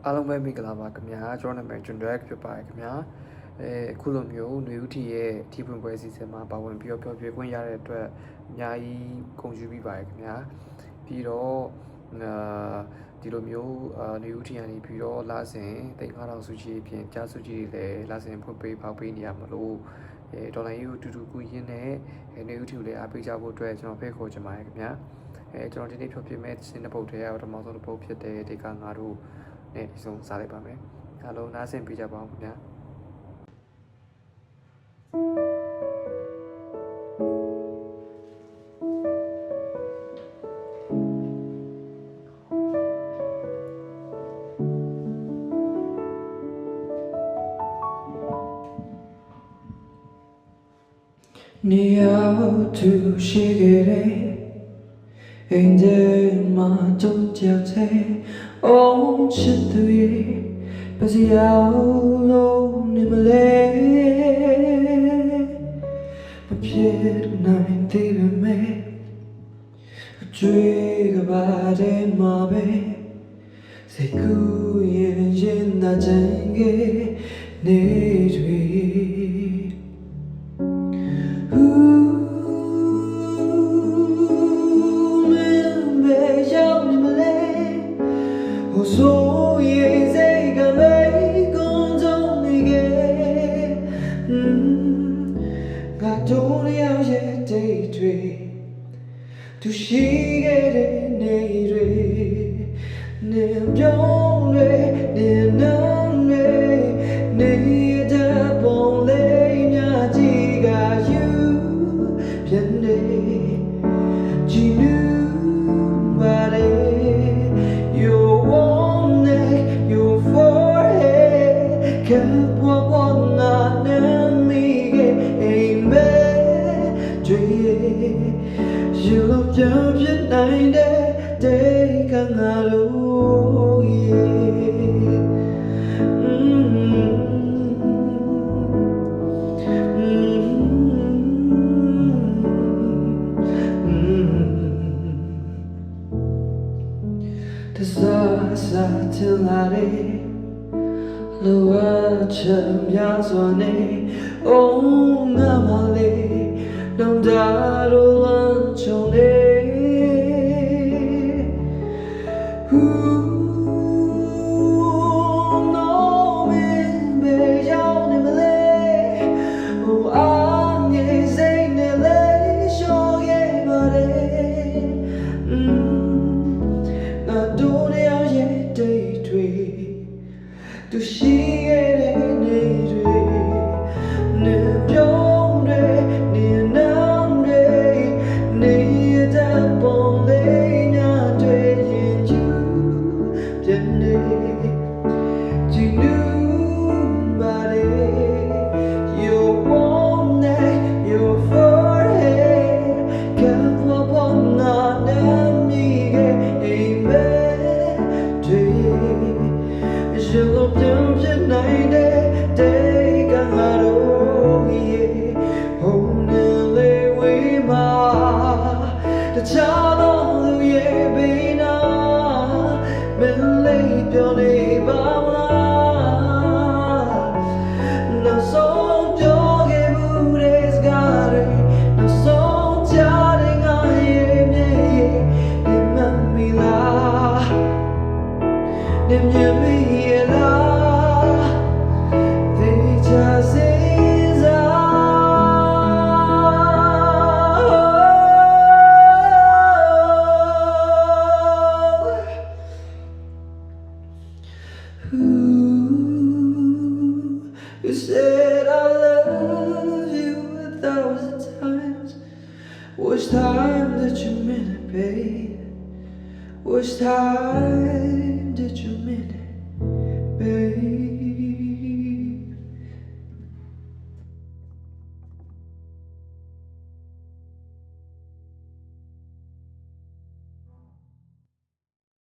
အားလုံးပဲမိဂလာပါခင်ဗျာကျွန်တော်နာမည်ကျွန်တော်ဖြစ်ပါတယ်ခင်ဗျာအခုလိုမျိုးຫນွေဦးထီရဲ့ထီပွင့်ပွဲစီစဉ်မှာပါဝင်ပြီးတော့ပြောပြခွင့်ရတဲ့အတွက်အများကြီးဂုဏ်ယူပြီးပါတယ်ခင်ဗျာပြီးတော့ဒီလိုမျိုးຫນွေဦးထီကနေပြီးတော့လာစဉ်3,000စုကြည်ပြင်ကြားစုကြည်တွေလည်းလာစဉ်ဖွင့်ပေးပေါက်ပေးနေရမလို့ဒေါ်လာယူတူတူကူရင်းနဲ့ຫນွေဦးထီကိုလည်းအားပေးကြဖို့အတွက်ကျွန်တော်ဖိတ်ခေါ်ချင်ပါတယ်ခင်ဗျာကျွန်တော်ဒီနေ့ပြောပြမယ့်စင်တဲ့ပုတ်ထဲကပထမဆုံးတစ်ပုတ်ဖြစ်တဲ့ဒီကငါတို့နဲ့ဒီဆုံးစားလိုက်ပါမယ်အားလုံးနားဆင်ပေးကြပါဦးခင်ဗျာနေရောက်သူရှိခဲ့တဲ့အိမ်ထဲမှာတုံးကြောက်တဲ့အိုးချစ်သူရဲ့ပစရောက်လို့နေမလဲမဖြစ်နိုင်သေးပေမဲ့အကျွေးကပါတဲ့မှာပဲစိတ်ကူးရင်သာချင်ခဲ့နေတွေ所以这个美公中你给，我都了解对对，都是给的你对，你用对，你能对，你的梦里面几个有偏的，只能把的。You love your night day can alone Desire till I Loa chambia swane Oh namale Don't daro lanchone No me be yao ni male Oh anye say ne le show ye mare Na do ne ao ye day tree Do she get it ne pyong de ni nam de ni da bong le nya twe yin ju pian de ji nu ba de your warm neck your forehead can pop on na mi ge ai me twe je love you night day can The child of the year be now, been late on a bala. No song jogging mood is got it. No song chatting I am in me la. Nim me la. They just is You said I love you 1,000 times. Which time did you mean it, babe? Which time did you mean it?